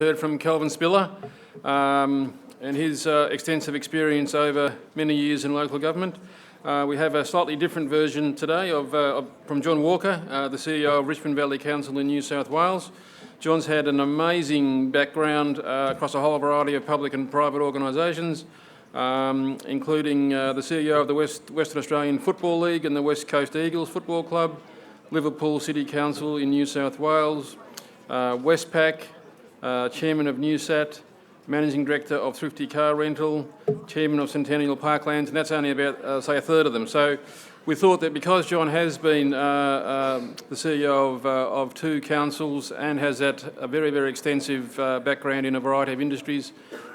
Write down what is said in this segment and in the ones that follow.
Heard from Kelvin Spiller and his extensive experience over many years in local government. We have a slightly different version today from John Walker, the CEO of Richmond Valley Council in New South Wales. John's had an amazing background across a whole variety of public and private organisations, including the CEO of the Western Australian Football League and the West Coast Eagles Football Club, Liverpool City Council in New South Wales, Westpac, Chairman of Newsat, Managing Director of Thrifty Car Rental, Chairman of Centennial Parklands, and that's only about, say, a third of them. So we thought that because John has been the CEO of two councils and has a very, very extensive background in a variety of industries,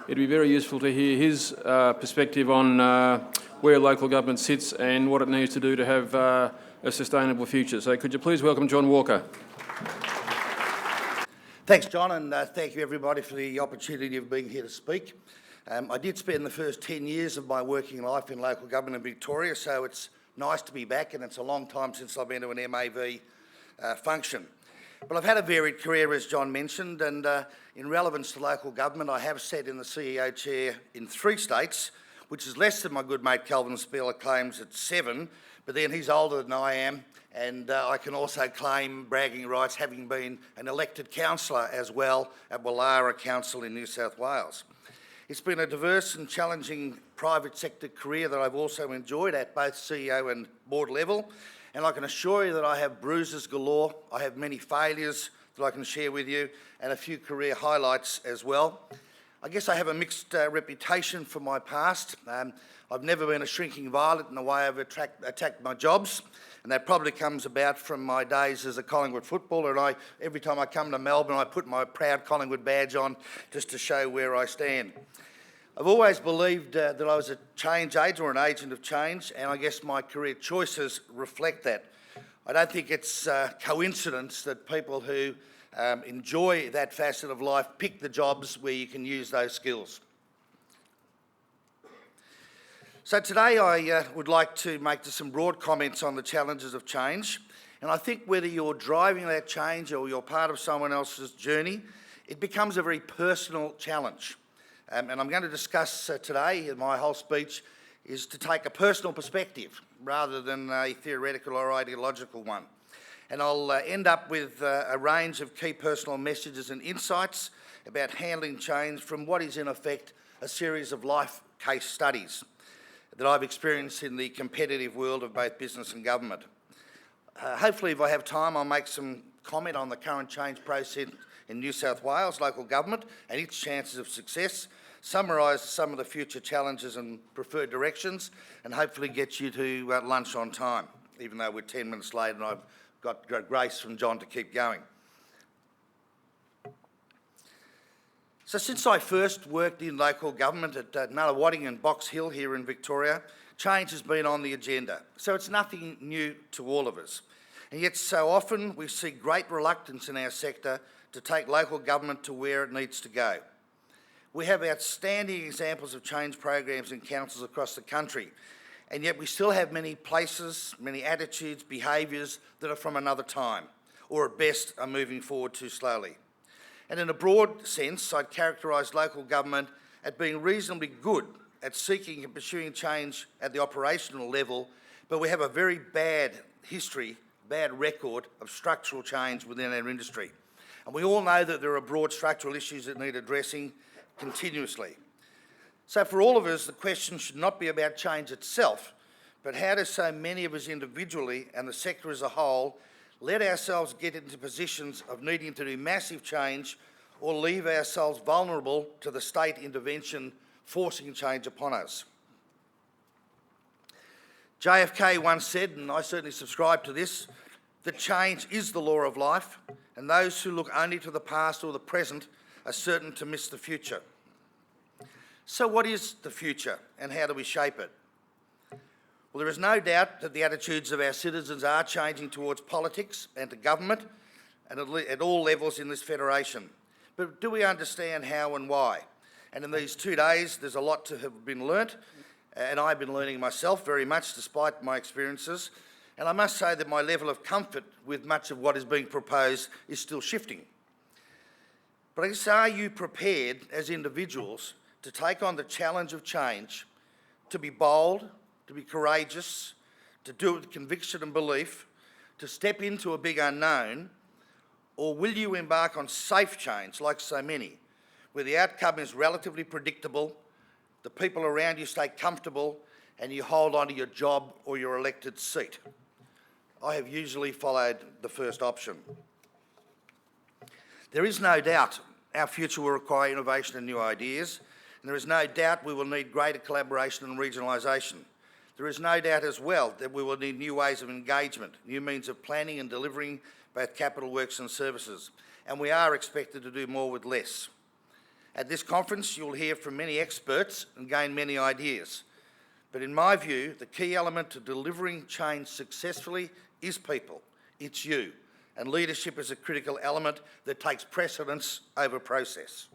it'd be very useful to hear his perspective on where local government sits and what it needs to do to have a sustainable future. So could you please welcome John Walker? Thanks, John, and thank you everybody for the opportunity of being here to speak. I did spend the first 10 years of my working life in local government in Victoria, so it's nice to be back, and it's a long time since I've been to an MAV function. But I've had a varied career, as John mentioned, and in relevance to local government, I have sat in the CEO chair in 3 states, which is less than my good mate Kelvin Spiller claims at 7, but then he's older than I am, and I can also claim bragging rights having been an elected councillor as well at Wallara Council in New South Wales. It's been a diverse and challenging private sector career that I've also enjoyed at both CEO and board level, and I can assure you that I have bruises galore. I have many failures that I can share with you and a few career highlights as well. I guess I have a mixed reputation for my past. I've never been a shrinking violet in the way I've attacked my jobs, and that probably comes about from my days as a Collingwood footballer, and every time I come to Melbourne I put my proud Collingwood badge on just to show where I stand. I've always believed that I was a change agent or an agent of change, and I guess my career choices reflect that. I don't think it's coincidence that people who enjoy that facet of life pick the jobs where you can use those skills. So today I would like to make just some broad comments on the challenges of change, and I think whether you're driving that change or you're part of someone else's journey, it becomes a very personal challenge. And I'm going to discuss today, in my whole speech, is to take a personal perspective rather than a theoretical or ideological one. And I'll end up with a range of key personal messages and insights about handling change from what is in effect a series of life case studies that I've experienced in the competitive world of both business and government. Hopefully, if I have time, I'll make some comment on the current change process in New South Wales local government and its chances of success, summarise some of the future challenges and preferred directions, and hopefully get you to lunch on time, even though we're 10 minutes late and I've got grace from John to keep going. So since I first worked in local government at Nullawading and Box Hill here in Victoria, change has been on the agenda. So it's nothing new to all of us. And yet so often we see great reluctance in our sector to take local government to where it needs to go. We have outstanding examples of change programs in councils across the country, and yet we still have many places, many attitudes, behaviours that are from another time, or at best are moving forward too slowly. And in a broad sense, I'd characterise local government as being reasonably good at seeking and pursuing change at the operational level, but we have a very bad history, bad record of structural change within our industry. And we all know that there are broad structural issues that need addressing continuously. So for all of us, the question should not be about change itself, but how do so many of us individually and the sector as a whole let ourselves get into positions of needing to do massive change or leave ourselves vulnerable to the state intervention forcing change upon us. JFK once said, and I certainly subscribe to this, that change is the law of life, and those who look only to the past or the present are certain to miss the future. So what is the future and how do we shape it? Well, there is no doubt that the attitudes of our citizens are changing towards politics and to government and at all levels in this federation. But do we understand how and why? And in these 2 days, there's a lot to have been learnt, and I've been learning myself very much despite my experiences. And I must say that my level of comfort with much of what is being proposed is still shifting. But I guess, are you prepared as individuals to take on the challenge of change, to be bold, to be courageous, to do it with conviction and belief, to step into a big unknown, or will you embark on safe change like so many, where the outcome is relatively predictable, the people around you stay comfortable, and you hold on to your job or your elected seat? I have usually followed the first option. There is no doubt our future will require innovation and new ideas, and there is no doubt we will need greater collaboration and regionalisation. There is no doubt as well that we will need new ways of engagement, new means of planning and delivering both capital works and services, and we are expected to do more with less. At this conference, you'll hear from many experts and gain many ideas. But in my view, the key element to delivering change successfully is people. It's you. And leadership is a critical element that takes precedence over process.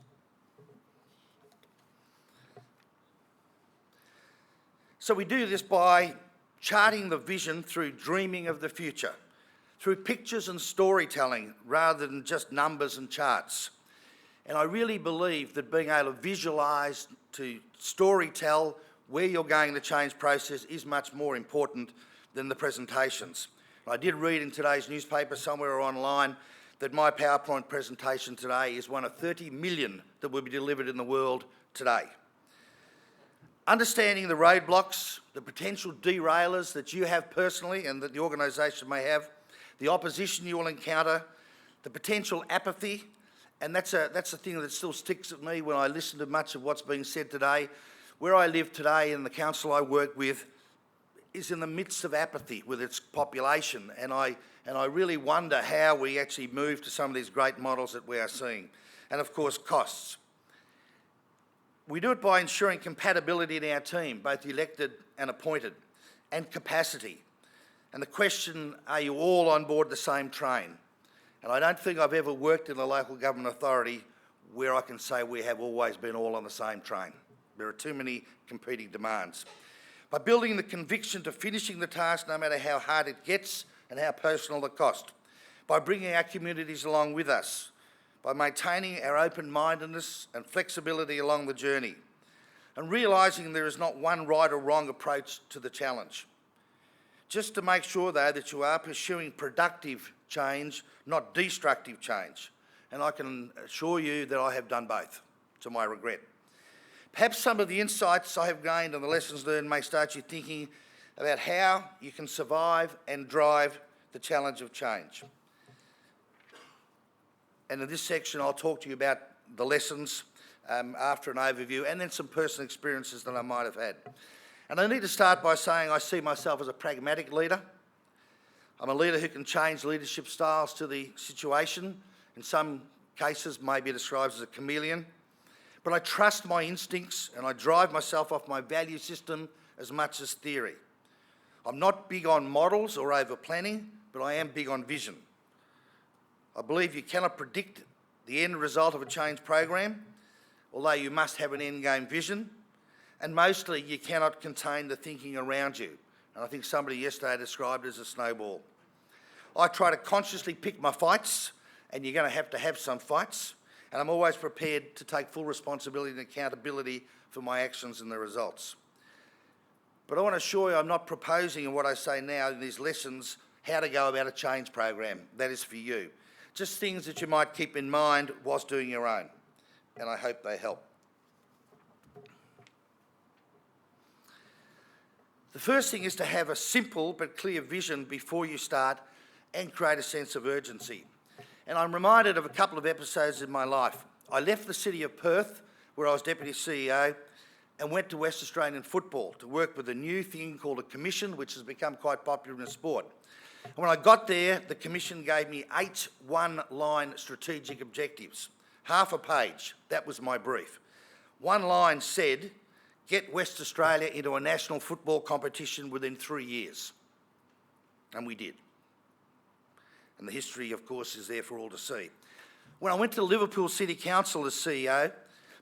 So we do this by charting the vision through dreaming of the future, through pictures and storytelling rather than just numbers and charts. And I really believe that being able to visualise, to storytell where you're going in the change process is much more important than the presentations. I did read in today's newspaper somewhere or online that my PowerPoint presentation today is one of 30 million that will be delivered in the world today. Understanding the roadblocks, the potential derailers that you have personally and that the organisation may have, the opposition you will encounter, the potential apathy, and that's a thing that still sticks at me when I listen to much of what's being said today. Where I live today and the council I work with is in the midst of apathy with its population, and I really wonder how we actually move to some of these great models that we are seeing. And of course, costs. We do it by ensuring compatibility in our team, both elected and appointed, and capacity. And the question, are you all on board the same train? And I don't think I've ever worked in a local government authority where I can say we have always been all on the same train. There are too many competing demands. By building the conviction to finishing the task no matter how hard it gets and how personal the cost. By bringing our communities along with us. By maintaining our open-mindedness and flexibility along the journey. And realising there is not one right or wrong approach to the challenge. Just to make sure, though, that you are pursuing productive change, not destructive change. And I can assure you that I have done both, to my regret. Perhaps some of the insights I have gained and the lessons learned may start you thinking about how you can survive and drive the challenge of change. And in this section, I'll talk to you about the lessons after an overview and then some personal experiences that I might have had. And I need to start by saying I see myself as a pragmatic leader. I'm a leader who can change leadership styles to the situation. In some cases, may be described as a chameleon. But I trust my instincts and I drive myself off my value system as much as theory. I'm not big on models or over-planning, but I am big on vision. I believe you cannot predict the end result of a change program, although you must have an end-game vision, and mostly you cannot contain the thinking around you. And I think somebody yesterday described it as a snowball. I try to consciously pick my fights, and you're going to have some fights, and I'm always prepared to take full responsibility and accountability for my actions and the results. But I want to assure you I'm not proposing in what I say now in these lessons how to go about a change program. That is for you. Just things that you might keep in mind whilst doing your own, and I hope they help. The first thing is to have a simple but clear vision before you start and create a sense of urgency. And I'm reminded of a couple of episodes in my life. I left the city of Perth, where I was Deputy CEO, and went to West Australian football to work with a new thing called a commission, which has become quite popular in the sport. And when I got there, the commission gave me 8 one-line strategic objectives, half a page. That was my brief. One line said, get West Australia into a national football competition within 3 years. And we did. And the history, of course, is there for all to see. When I went to Liverpool City Council as CEO,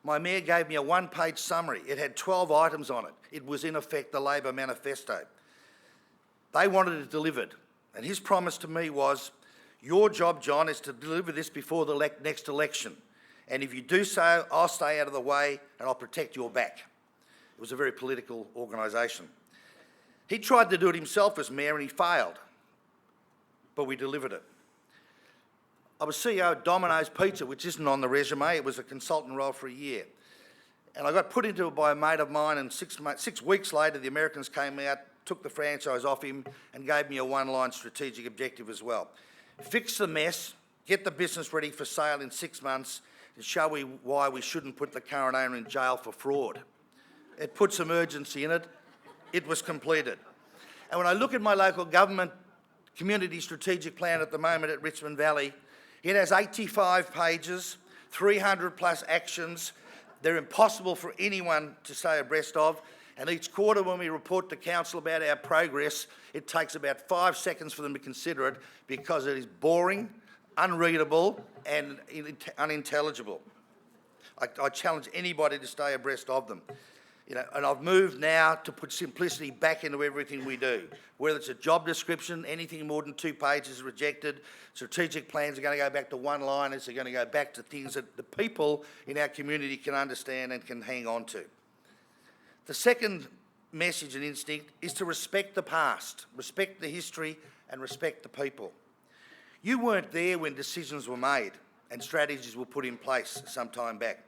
my mayor gave me a one-page summary. It had 12 items on it. It was, in effect, the Labor manifesto. They wanted it delivered. And his promise to me was, your job, John, is to deliver this before the next election. And if you do so, I'll stay out of the way and I'll protect your back. It was a very political organisation. He tried to do it himself as mayor and he failed, but we delivered it. I was CEO of Domino's Pizza, which isn't on the resume. It was a consultant role for a year. And I got put into it by a mate of mine, and 6 weeks later, the Americans came out, took the franchise off him, and gave me a one-line strategic objective as well. Fix the mess, get the business ready for sale in 6 months, and show why we shouldn't put the current owner in jail for fraud. It put some urgency in it. It was completed. And when I look at my local government community strategic plan at the moment at Richmond Valley, it has 85 pages, 300 plus actions. They're impossible for anyone to stay abreast of. And each quarter when we report to council about our progress, it takes about 5 seconds for them to consider it because it is boring, unreadable and unintelligible. I challenge anybody to stay abreast of them. You know, and I've moved now to put simplicity back into everything we do. Whether it's a job description, anything more than 2 pages is rejected. Strategic plans are going to go back to one-liners. They're going to go back to things that the people in our community can understand and can hang on to. The second message and instinct is to respect the past, respect the history and respect the people. You weren't there when decisions were made and strategies were put in place some time back.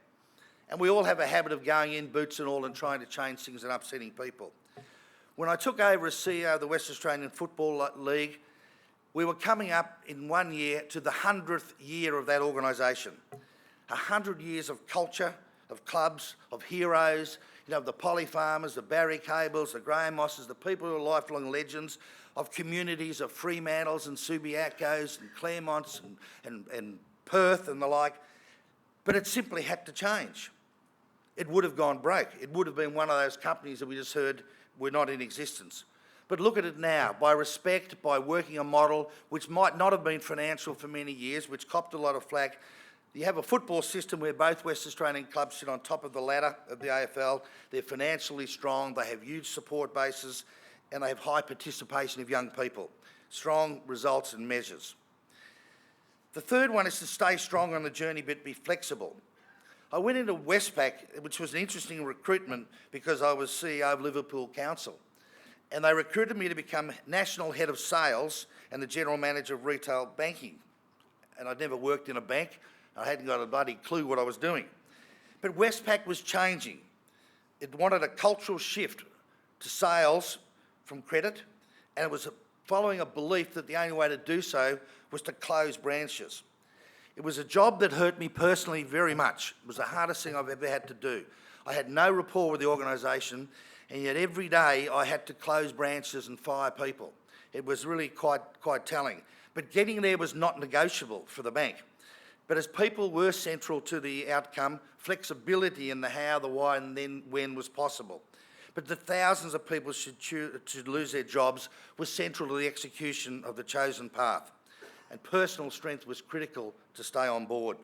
And we all have a habit of going in, boots and all, and trying to change things and upsetting people. When I took over as CEO of the West Australian Football League, we were coming up in 1 year to the 100th year of that organisation. 100 years of culture, of clubs, of heroes, you know, the Polly Farmers, the Barry Cables, the Graham Mosses, the people who are lifelong legends, of communities of Fremantles and Subiacos and Claremonts and Perth and the like. But it simply had to change. It would have gone broke. It would have been one of those companies that we just heard were not in existence. But look at it now, by respect, by working a model which might not have been financial for many years, which copped a lot of flack. You have a football system where both West Australian clubs sit on top of the ladder of the AFL. They're financially strong, they have huge support bases, and they have high participation of young people. Strong results and measures. The third one is to stay strong on the journey but be flexible. I went into Westpac, which was an interesting recruitment because I was CEO of Liverpool Council. And they recruited me to become National Head of Sales and the General Manager of Retail Banking. And I'd never worked in a bank. I hadn't got a bloody clue what I was doing. But Westpac was changing. It wanted a cultural shift to sales from credit, and it was following a belief that the only way to do so was to close branches. It was a job that hurt me personally very much. It was the hardest thing I've ever had to do. I had no rapport with the organisation, and yet every day I had to close branches and fire people. It was really quite telling. But getting there was not negotiable for the bank. But as people were central to the outcome, flexibility in the how, the why, and then when was possible. But the thousands of people should lose their jobs was central to the execution of the chosen path. And personal strength was critical to stay on board.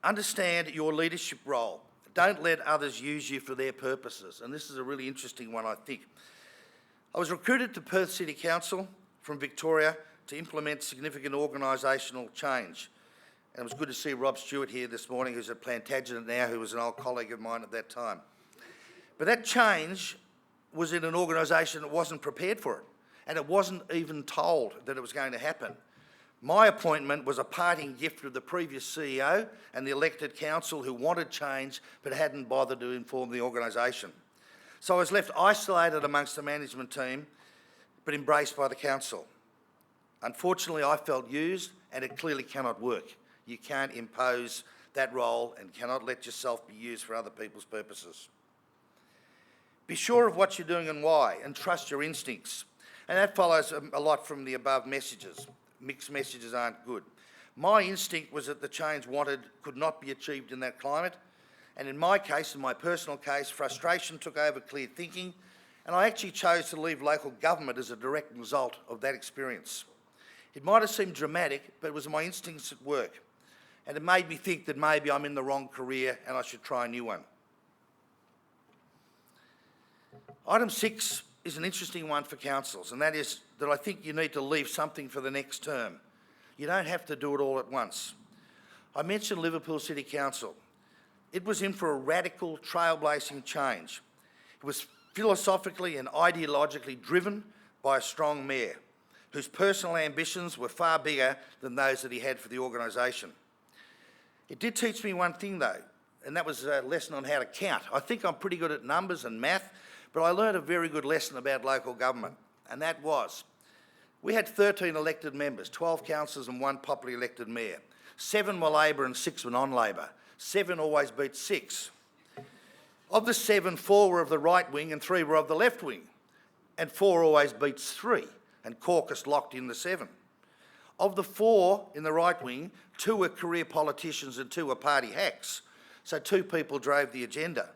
Understand your leadership role. Don't let others use you for their purposes. And this is a really interesting one, I think. I was recruited to Perth City Council from Victoria to implement significant organisational change. And it was good to see Rob Stewart here this morning, who's at Plantagenet now, who was an old colleague of mine at that time. But that change was in an organisation that wasn't prepared for it, and it wasn't even told that it was going to happen. My appointment was a parting gift of the previous CEO and the elected council who wanted change but hadn't bothered to inform the organisation. So I was left isolated amongst the management team, but embraced by the council. Unfortunately, I felt used, and it clearly cannot work. You can't impose that role and cannot let yourself be used for other people's purposes. Be sure of what you're doing and why, and trust your instincts. And that follows a lot from the above messages. Mixed messages aren't good. My instinct was that the change wanted could not be achieved in that climate. And in my case, in my personal case, frustration took over clear thinking, and I actually chose to leave local government as a direct result of that experience. It might have seemed dramatic, but it was my instincts at work. And it made me think that maybe I'm in the wrong career and I should try a new one. Item 6 is an interesting one for councils, and that is that I think you need to leave something for the next term. You don't have to do it all at once. I mentioned Liverpool City Council. It was in for a radical, trailblazing change. It was philosophically and ideologically driven by a strong mayor, whose personal ambitions were far bigger than those that he had for the organisation. It did teach me one thing though, and that was a lesson on how to count. I think I'm pretty good at numbers and math, but I learned a very good lesson about local government, and that was, we had 13 elected members, 12 councillors and 1 popularly elected mayor. 7 were Labor and 6 were non-Labor. 7 always beat 6. Of the 7, 4 were of the right wing and 3 were of the left wing. And 4 always beats 3, and caucus locked in the 7. Of the 4 in the right wing, 2 were career politicians and 2 were party hacks. So 2 people drove the agenda.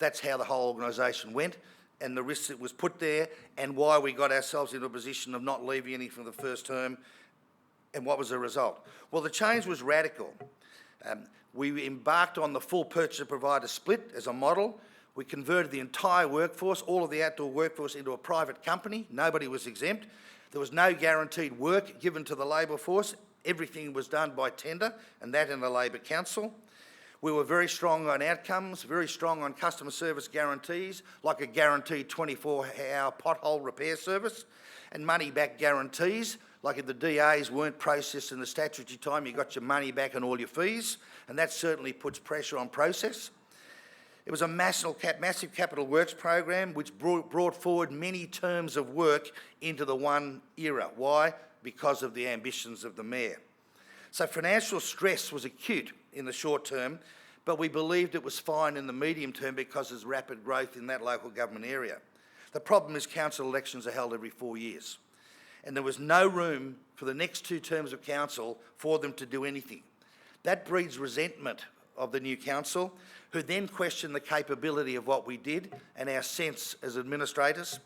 That's how the whole organisation went, and the risk that was put there, and why we got ourselves into a position of not leaving any from the first term. And what was the result? Well, the change was radical. We embarked on the full purchaser-provider split as a model. We converted the entire workforce, all of the outdoor workforce, into a private company. Nobody was exempt. There was no guaranteed work given to the labour force. Everything was done by tender, and that in the Labor Council. We were very strong on outcomes, very strong on customer service guarantees, like a guaranteed 24-hour pothole repair service, and money-back guarantees, like if the DAs weren't processed in the statutory time, you got your money back and all your fees, and that certainly puts pressure on process. It was a massive capital works program which brought forward many terms of work into the one era. Why? Because of the ambitions of the mayor. So financial stress was acute in the short term, but we believed it was fine in the medium term because there's rapid growth in that local government area. The problem is council elections are held every 4 years, and there was no room for the next 2 terms of council for them to do anything. That breeds resentment of the new council, who then question the capability of what we did and our sense as administrators.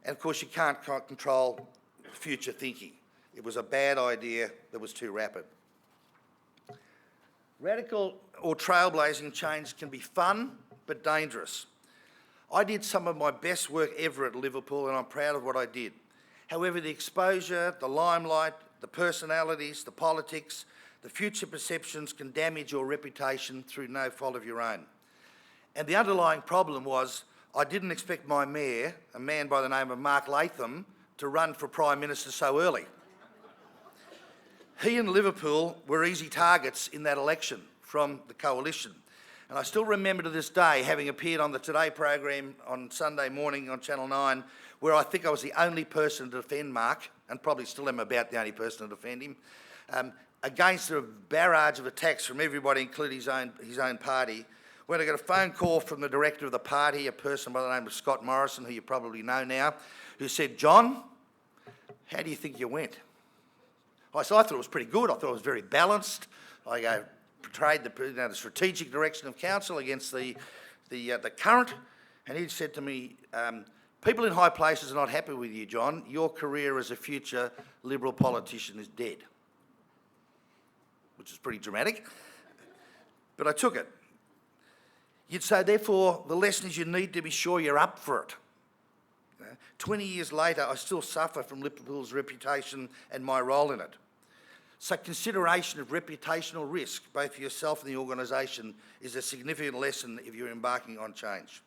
And of course, you can't control future thinking. It was a bad idea that was too rapid. Radical or trailblazing change can be fun, but dangerous. I did some of my best work ever at Liverpool, and I'm proud of what I did. However, the exposure, the limelight, the personalities, the politics, the future perceptions can damage your reputation through no fault of your own. And the underlying problem was I didn't expect my mayor, a man by the name of Mark Latham, to run for Prime Minister so early. He and Liverpool were easy targets in that election from the coalition. And I still remember to this day having appeared on the Today program on Sunday morning on Channel 9, where I think I was the only person to defend Mark, and probably still am about the only person to defend him, against a barrage of attacks from everybody, including his own party, when I got a phone call from the director of the party, a person by the name of Scott Morrison, who you probably know now, who said, "John, how do you think you went?" I thought it was pretty good. I thought it was very balanced. I portrayed the strategic direction of council against the current, and he said to me, "People in high places are not happy with you, John. Your career as a future Liberal politician is dead," which is pretty dramatic, but I took it. You'd say, therefore, the lesson is you need to be sure you're up for it. 20 years later, I still suffer from Liverpool's reputation and my role in it. So consideration of reputational risk, both for yourself and the organisation, is a significant lesson if you're embarking on change.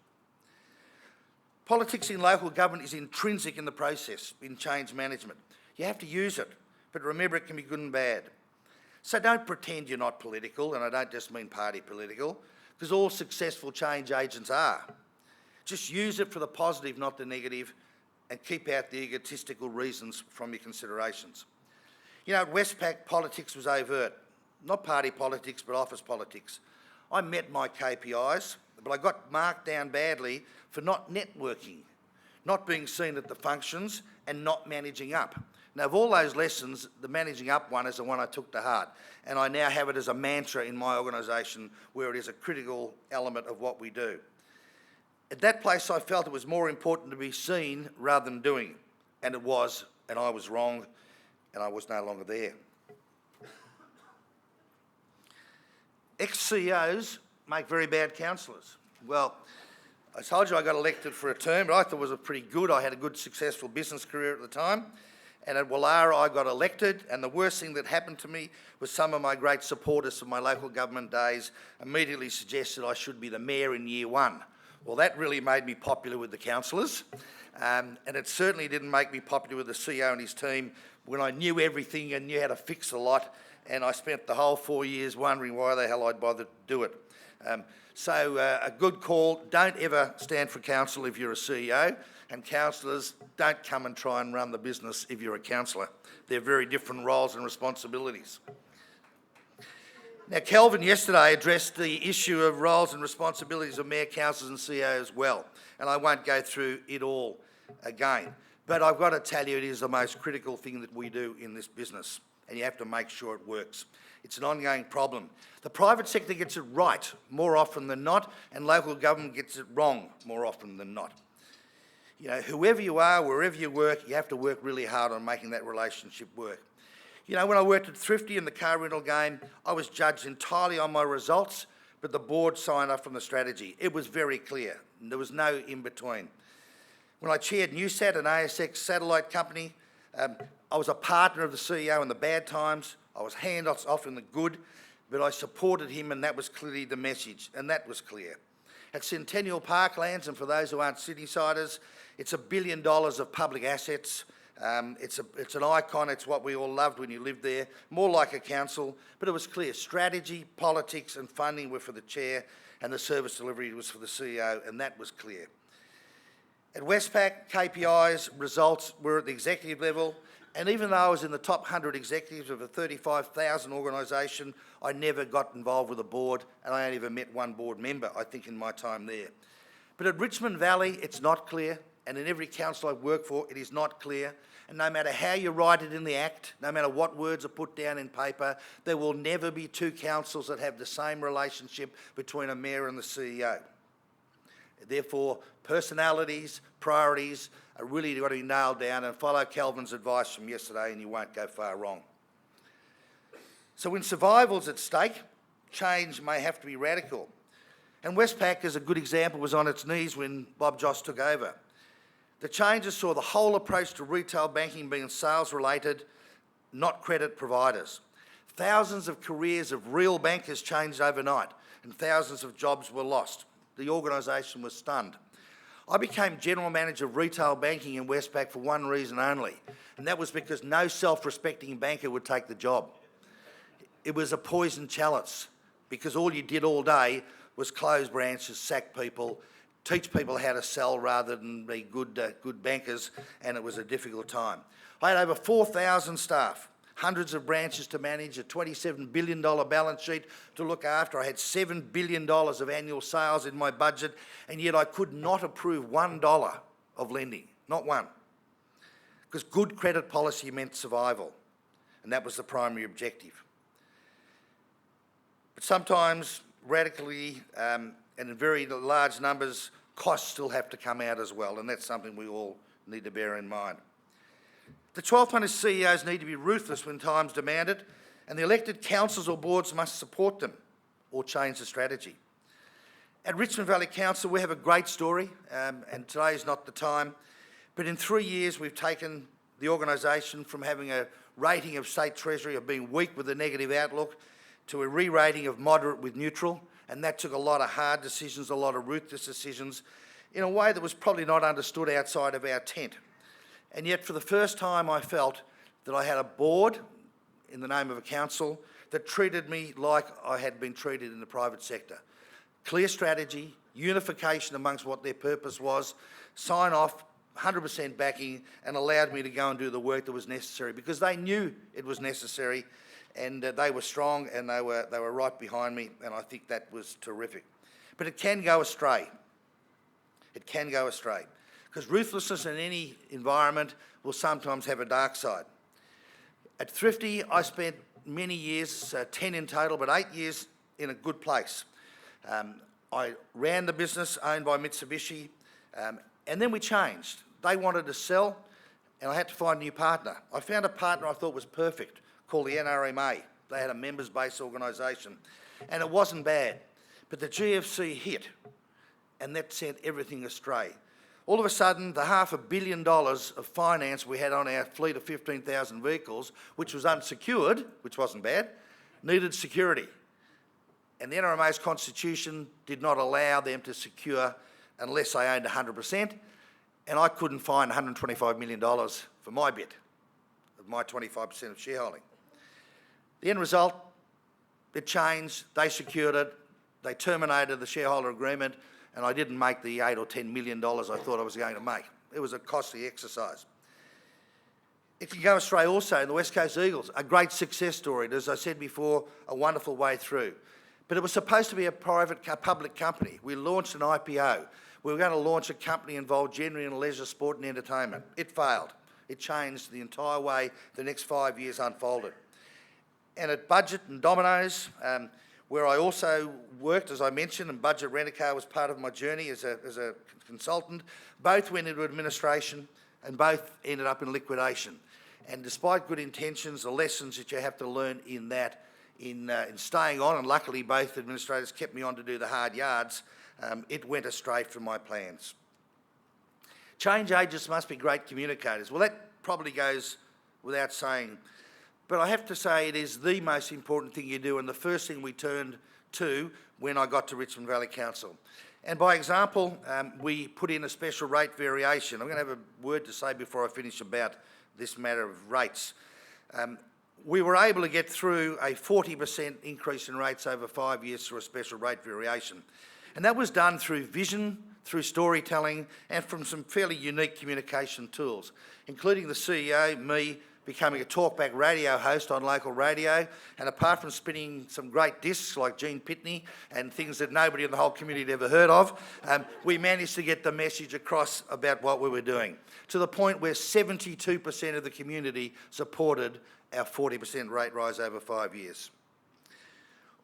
Politics in local government is intrinsic in the process, in change management. You have to use it, but remember it can be good and bad. So don't pretend you're not political, and I don't just mean party political, because all successful change agents are. Just use it for the positive, not the negative, and keep out the egotistical reasons from your considerations. You know, at Westpac, politics was overt. Not party politics, but office politics. I met my KPIs, but I got marked down badly for not networking, not being seen at the functions, and not managing up. Now, of all those lessons, the managing up one is the one I took to heart, and I now have it as a mantra in my organisation where it is a critical element of what we do. At that place, I felt it was more important to be seen rather than doing, and it was, and I was wrong, and I was no longer there. Ex-CEOs make very bad councillors. Well, I told you I got elected for a term, but I thought it was pretty good. I had a good, successful business career at the time, And at Wallara, I got elected, and the worst thing that happened to me was some of my great supporters from my local government days immediately suggested I should be the mayor in year one. Well, that really made me popular with the councillors, and it certainly didn't make me popular with the CEO and his team when I knew everything and knew how to fix a lot, and I spent the whole 4 years wondering why the hell I'd bother to do it. So a good call. Don't ever stand for council if you're a CEO, and councillors, don't come and try and run the business if you're a councillor. They're very different roles and responsibilities. Now, Kelvin yesterday addressed the issue of roles and responsibilities of mayor, councillors and CEOs well, and I won't go through it all again. But I've got to tell you, it is the most critical thing that we do in this business, and you have to make sure it works. It's an ongoing problem. The private sector gets it right more often than not, and local government gets it wrong more often than not. You know, whoever you are, wherever you work, you have to work really hard on making that relationship work. You know, when I worked at Thrifty in the car rental game, I was judged entirely on my results, but the board signed off on the strategy. It was very clear. There was no in-between. When I chaired Newsat, an ASX satellite company, I was a partner of the CEO in the bad times. I was hands-off in the good, but I supported him, and that was clearly the message, and that was clear. At Centennial Parklands, and for those who aren't city-siders, it's $1 billion of public assets. It's an icon. It's what we all loved when you lived there, more like a council, but it was clear. Strategy, politics and funding were for the chair, and the service delivery was for the CEO, and that was clear. At Westpac, KPIs, results were at the executive level, and even though I was in the top 100 executives of a 35,000 organisation, I never got involved with a board, and I only ever met one board member, I think, in my time there. But at Richmond Valley, it's not clear, and in every council I've worked for, it is not clear. And no matter how you write it in the Act, no matter what words are put down in paper, there will never be two councils that have the same relationship between a mayor and the CEO. Therefore, personalities, priorities are really got to be nailed down, and follow Kelvin's advice from yesterday and you won't go far wrong. So when survival's at stake, change may have to be radical. And Westpac, as a good example, was on its knees when Bob Joss took over. The changes saw the whole approach to retail banking being sales-related, not credit providers. Thousands of careers of real bankers changed overnight, and thousands of jobs were lost. The organisation was stunned. I became General Manager of Retail Banking in Westpac for one reason only, and that was because no self-respecting banker would take the job. It was a poison chalice, because all you did all day was close branches, sack people, teach people how to sell rather than be good bankers, and it was a difficult time. I had over 4,000 staff, hundreds of branches to manage, a $27 billion balance sheet to look after. I had $7 billion of annual sales in my budget, and yet I could not approve $1 of lending, not one, because good credit policy meant survival, and that was the primary objective. But sometimes, radically, and in very large numbers, costs still have to come out as well, and that's something we all need to bear in mind. The 1,200 CEOs need to be ruthless when times demand it, and the elected councils or boards must support them or change the strategy. At Richmond Valley Council, we have a great story, and today is not the time, but in 3 years we've taken the organisation from having a rating of State Treasury of being weak with a negative outlook to a re-rating of moderate with neutral, and that took a lot of hard decisions, a lot of ruthless decisions, in a way that was probably not understood outside of our tent. And yet, for the first time, I felt that I had a board, in the name of a council, that treated me like I had been treated in the private sector. Clear strategy, unification amongst what their purpose was, sign off, 100% backing, and allowed me to go and do the work that was necessary, because they knew it was necessary, and they were strong, and they were right behind me, and I think that was terrific. But it can go astray. It can go astray, because ruthlessness in any environment will sometimes have a dark side. At Thrifty, I spent many years, 10 in total, but 8 years in a good place. I ran the business owned by Mitsubishi, and then we changed. They wanted to sell, and I had to find a new partner. I found a partner I thought was perfect, called the NRMA. They had a members-based organisation, and it wasn't bad. But the GFC hit, and that sent everything astray. All of a sudden, the $500 million of finance we had on our fleet of 15,000 vehicles, which was unsecured, which wasn't bad, needed security. And the NRMA's constitution did not allow them to secure unless they owned 100%, and I couldn't find $125 million for my bit of my 25% of shareholding. The end result, it changed, they secured it, they terminated the shareholder agreement, and I didn't make the $8 or $10 million I thought I was going to make. It was a costly exercise. It can go astray also in the West Coast Eagles, a great success story, and as I said before, a wonderful way through. But it was supposed to be a public company. We launched an IPO. We were going to launch a company involved generally in leisure, sport and entertainment. It failed. It changed the entire way the next 5 years unfolded. And at Budget and Domino's, where I also worked, as I mentioned, and Budget Rent-A-Car was part of my journey as a consultant, both went into administration and both ended up in liquidation. And despite good intentions, the lessons that you have to learn in that, in staying on, and luckily both administrators kept me on to do the hard yards, it went astray from my plans. Change agents must be great communicators. Well, that probably goes without saying, but I have to say it is the most important thing you do, and the first thing we turned to when I got to Richmond Valley Council. And by example, we put in a special rate variation. I'm going to have a word to say before I finish about this matter of rates. We were able to get through a 40% increase in rates over 5 years through a special rate variation. And that was done through vision, through storytelling, and from some fairly unique communication tools, including the CEO, me, becoming a talkback radio host on local radio, and apart from spinning some great discs like Gene Pitney and things that nobody in the whole community had ever heard of, we managed to get the message across about what we were doing, to the point where 72% of the community supported our 40% rate rise over 5 years.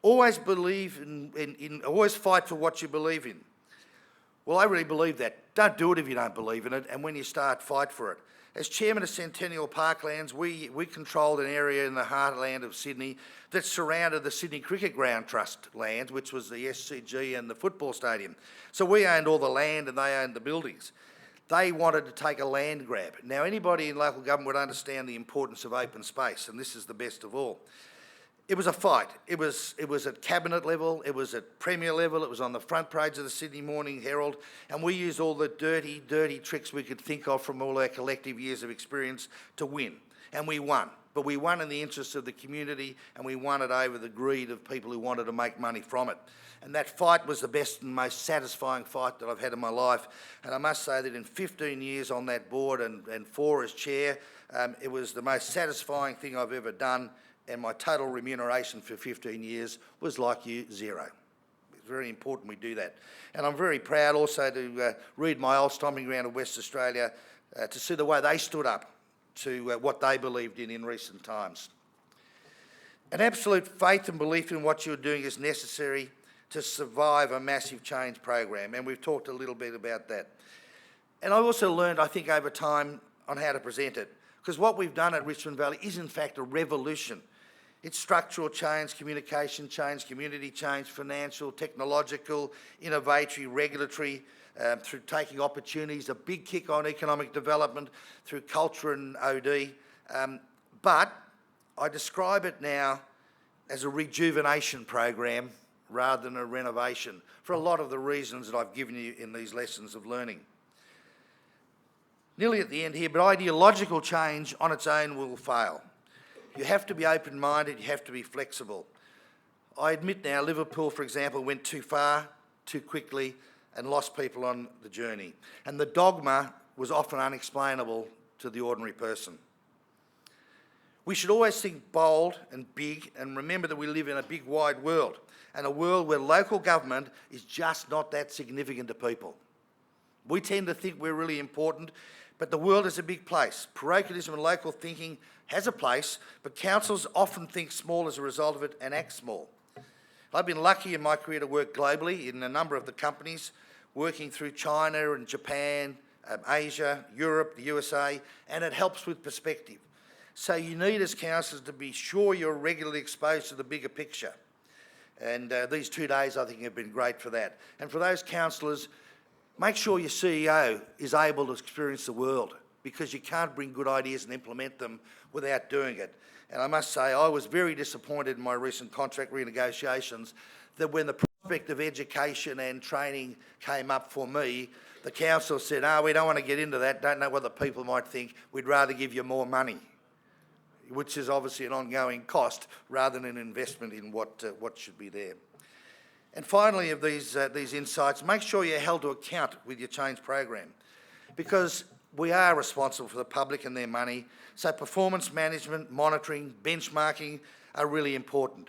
Always believe always fight for what you believe in. Well, I really believe that. Don't do it if you don't believe in it, and when you start, fight for it. As chairman of Centennial Parklands, we controlled an area in the heartland of Sydney that surrounded the Sydney Cricket Ground Trust land, which was the SCG and the football stadium. So we owned all the land and they owned the buildings. They wanted to take a land grab. Now, anybody in local government would understand the importance of open space, and this is the best of all. It was a fight. It was at cabinet level, it was at premier level, it was on the front page of the Sydney Morning Herald, and we used all the dirty, dirty tricks we could think of from all our collective years of experience to win. And we won. But we won in the interests of the community, and we won it over the greed of people who wanted to make money from it. And that fight was the best and most satisfying fight that I've had in my life. And I must say that in 15 years on that board and 4 as chair, it was the most satisfying thing I've ever done. And my total remuneration for 15 years was like you, zero. It's very important we do that. And I'm very proud also to read my old stomping ground of West Australia to see the way they stood up to what they believed in recent times. An absolute faith and belief in what you're doing is necessary to survive a massive change program, and we've talked a little bit about that. And I've also learned, I think, over time on how to present it, because what we've done at Richmond Valley is in fact a revolution. It's structural change, communication change, community change, financial, technological, innovatory, regulatory, through taking opportunities, a big kick on economic development, through culture and OD. But I describe it now as a rejuvenation program rather than a renovation, for a lot of the reasons that I've given you in these lessons of learning. Nearly at the end here, but ideological change on its own will fail. You have to be open-minded, you have to be flexible. I admit now, Liverpool, for example, went too far, too quickly, and lost people on the journey. And the dogma was often unexplainable to the ordinary person. We should always think bold and big, and remember that we live in a big, wide world, and a world where local government is just not that significant to people. We tend to think we're really important, but the world is a big place. Parochialism and local thinking has a place, but councils often think small as a result of it and act small. I've been lucky in my career to work globally in a number of the companies, working through China and Japan, Asia, Europe, the USA, and it helps with perspective. So you need as councillors to be sure you're regularly exposed to the bigger picture. And these 2 days I think have been great for that. And for those councillors, make sure your CEO is able to experience the world, because you can't bring good ideas and implement them without doing it. And I must say, I was very disappointed in my recent contract renegotiations that when the prospect of education and training came up for me, the council said, "Oh, we don't want to get into that, don't know what the people might think, we'd rather give you more money," which is obviously an ongoing cost rather than an investment in what should be there. And finally, of these insights, make sure you're held to account with your change program, because we are responsible for the public and their money, so performance management, monitoring, benchmarking are really important.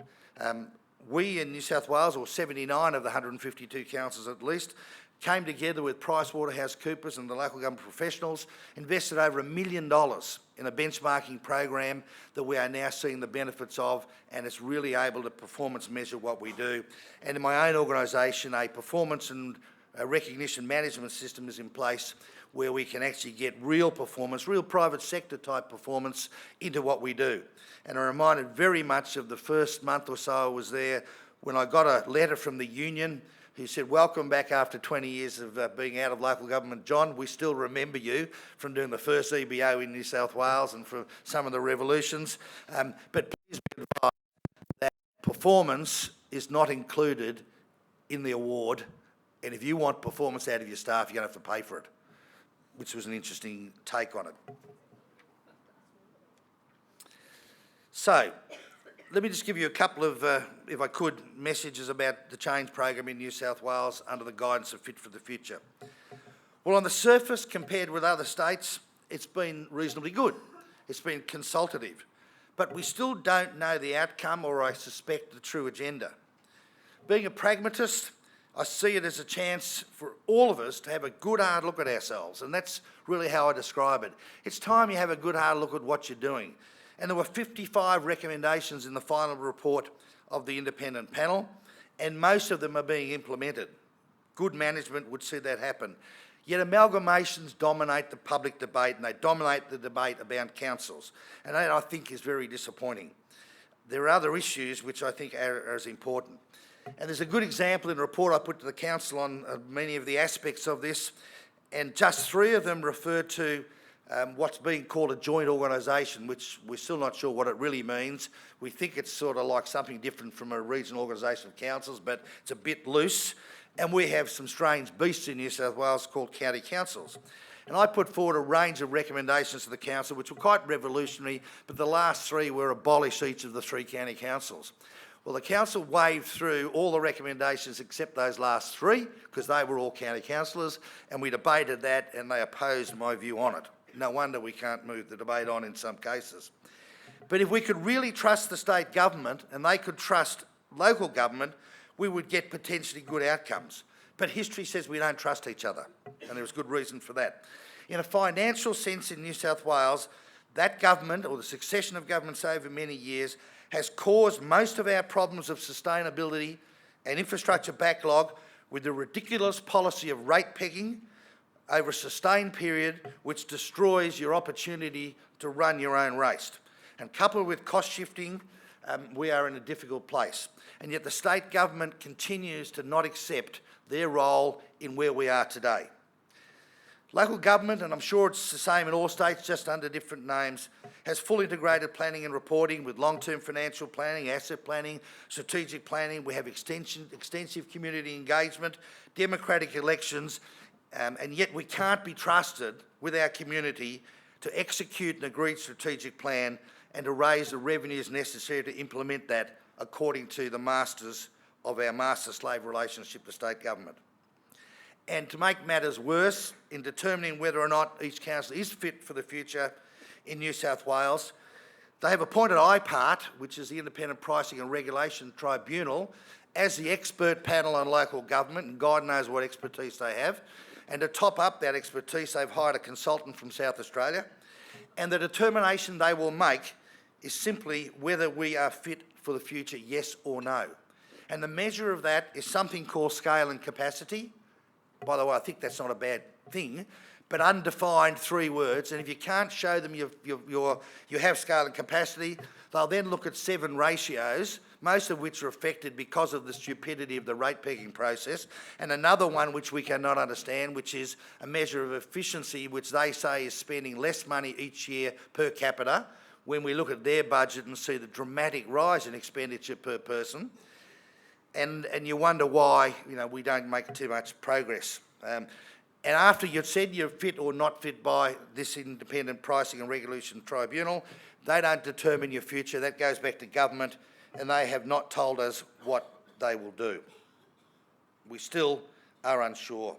We in New South Wales, or 79 of the 152 councils at least, came together with PricewaterhouseCoopers and the local government professionals, invested over $1 million in a benchmarking program that we are now seeing the benefits of, and it's really able to performance measure what we do. And in my own organisation, a performance and recognition management system is in place where we can actually get real performance, real private sector type performance into what we do. And I'm reminded very much of the first month or so I was there when I got a letter from the union who said, "Welcome back after 20 years of being out of local government, John. We still remember you from doing the first EBO in New South Wales and from some of the revolutions. But please be advised that performance is not included in the award, and if you want performance out of your staff, you're going to have to pay for it," which was an interesting take on it. So, let me just give you a couple of, if I could, messages about the change program in New South Wales under the guidance of Fit for the Future. Well, on the surface, compared with other states, it's been reasonably good. It's been consultative. But we still don't know the outcome, or I suspect the true agenda. Being a pragmatist, I see it as a chance for all of us to have a good hard look at ourselves, and that's really how I describe it. It's time you have a good hard look at what you're doing. And there were 55 recommendations in the final report of the independent panel, and most of them are being implemented. Good management would see that happen. Yet amalgamations dominate the public debate, and they dominate the debate about councils, and that I think is very disappointing. There are other issues which I think are as important. And there's a good example in a report I put to the council on many of the aspects of this, and just 3 of them refer to what's being called a joint organisation, which we're still not sure what it really means. We think it's sort of like something different from a regional organisation of councils, but it's a bit loose. And we have some strange beasts in New South Wales called county councils. And I put forward a range of recommendations to the council, which were quite revolutionary, but the last 3 were abolish each of the 3 county councils. Well, the council waved through all the recommendations except those last 3, because they were all county councillors, and we debated that, and they opposed my view on it. No wonder we can't move the debate on in some cases. But if we could really trust the state government and they could trust local government, we would get potentially good outcomes. But history says we don't trust each other, and there's good reason for that. In a financial sense in New South Wales, that government, or the succession of governments over many years, has caused most of our problems of sustainability and infrastructure backlog with the ridiculous policy of rate pegging over a sustained period, which destroys your opportunity to run your own race. And coupled with cost shifting, we are in a difficult place. And yet the state government continues to not accept their role in where we are today. Local government, and I'm sure it's the same in all states, just under different names, has full integrated planning and reporting with long-term financial planning, asset planning, strategic planning. We have extensive community engagement, democratic elections, and yet we can't be trusted with our community to execute an agreed strategic plan and to raise the revenues necessary to implement that according to the masters of our master-slave relationship to state government. And to make matters worse, in determining whether or not each council is fit for the future in New South Wales, they have appointed IPART, which is the Independent Pricing and Regulation Tribunal, as the expert panel on local government, and God knows what expertise they have. And to top up that expertise, they've hired a consultant from South Australia. And the determination they will make is simply whether we are fit for the future, yes or no. And the measure of that is something called scale and capacity. By the way, I think that's not a bad thing, but undefined 3 words. And if you can't show them you have scale and capacity, they'll then look at 7 ratios, most of which are affected because of the stupidity of the rate pegging process, and another one which we cannot understand, which is a measure of efficiency, which they say is spending less money each year per capita, when we look at their budget and see the dramatic rise in expenditure per person. And you wonder why, we don't make too much progress. And after you've said you're fit or not fit by this independent pricing and regulation tribunal, they don't determine your future. That goes back to government, and they have not told us what they will do. We still are unsure.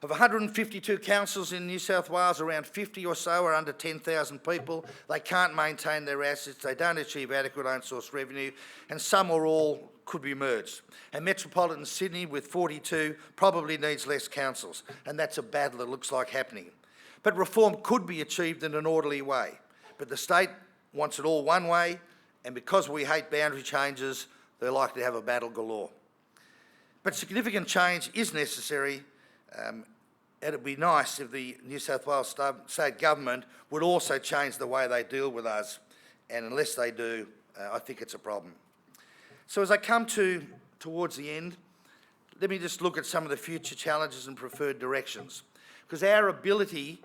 Of 152 councils in New South Wales, around 50 or so are under 10,000 people. They can't maintain their assets, they don't achieve adequate own source revenue, and some or all could be merged. And metropolitan Sydney, with 42, probably needs less councils, and that's a battle that looks like happening. But reform could be achieved in an orderly way. But the state wants it all one way, and because we hate boundary changes, they're likely to have a battle galore. But significant change is necessary. It'd be nice if the New South Wales state government would also change the way they deal with us, and unless they do, I think it's a problem. So as I come towards the end, let me just look at some of the future challenges and preferred directions, because our ability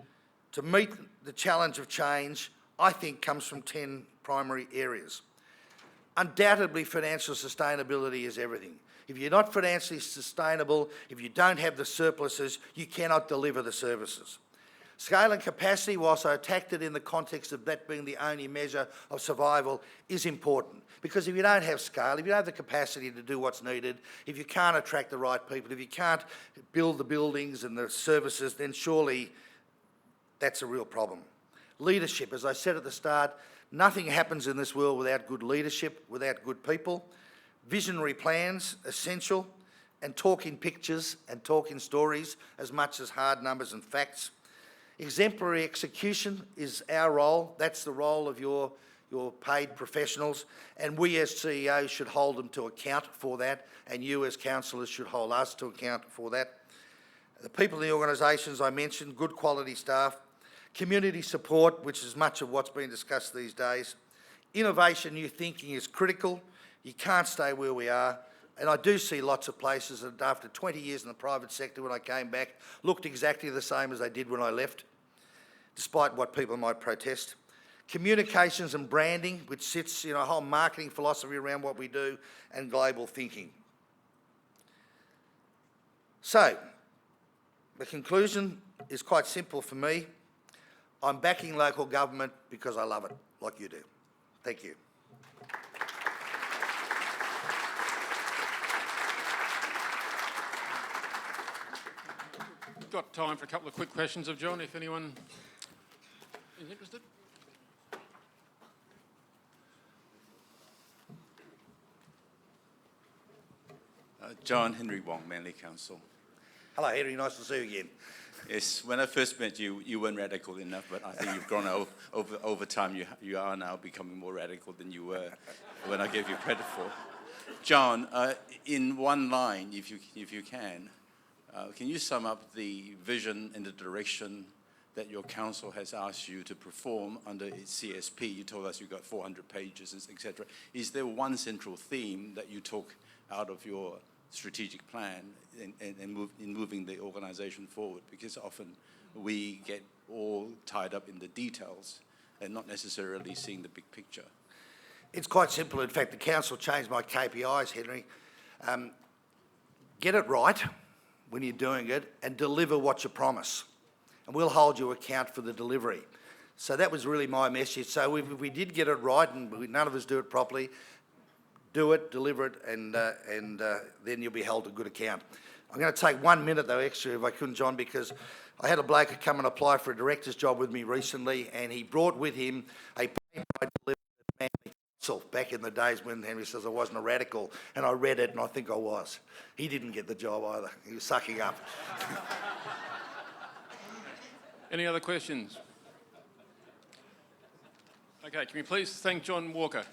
to meet the challenge of change, I think, comes from 10 primary areas. Undoubtedly, financial sustainability is everything. If you're not financially sustainable, if you don't have the surpluses, you cannot deliver the services. Scale and capacity, whilst I attacked it in the context of that being the only measure of survival, is important. Because if you don't have scale, if you don't have the capacity to do what's needed, if you can't attract the right people, if you can't build the buildings and the services, then surely that's a real problem. Leadership, as I said at the start, nothing happens in this world without good leadership, without good people. Visionary plans, essential, and talk in pictures and talk in stories as much as hard numbers and facts. Exemplary execution is our role. That's the role of your paid professionals, and we as CEOs should hold them to account for that, and you as councillors should hold us to account for that. The people in the organisations I mentioned, good quality staff. Community support, which is much of what's been discussed these days. Innovation, new thinking is critical. You can't stay where we are. And I do see lots of places that after 20 years in the private sector when I came back looked exactly the same as they did when I left, despite what people might protest. Communications and branding, which sits a whole marketing philosophy around what we do, and global thinking. So, the conclusion is quite simple for me. I'm backing local government because I love it, like you do. Thank you. Got time for a couple of quick questions of John, if anyone is interested. John Henry Wong, Manly Council. Hello, Henry. Nice to see you again. Yes, when I first met you, you weren't radical enough, but I think you've grown over time. You are now becoming more radical than you were when I gave you credit for. John, in one line, if you can you sum up the vision and the direction that your council has asked you to perform under its CSP? You told us you got 400 pages, etc. Is there one central theme that you took out of your strategic plan in moving the organisation forward? Because often we get all tied up in the details and not necessarily seeing the big picture. It's quite simple. In fact, the council changed my KPIs, Henry. Get it right when you're doing it and deliver what you promise. And we'll hold you account for the delivery. So that was really my message. So if we did get it right, and none of us do it properly, do it, deliver it, and then you'll be held to good account. I'm going to take 1 minute, though, extra, if I couldn't, John, because I had a bloke come and apply for a director's job with me recently, and he brought with him a paper I delivered at Manly Council back in the days when Henry says I wasn't a radical, and I read it, and I think I was. He didn't get the job either. He was sucking up. Any other questions? Okay, can we please thank John Walker?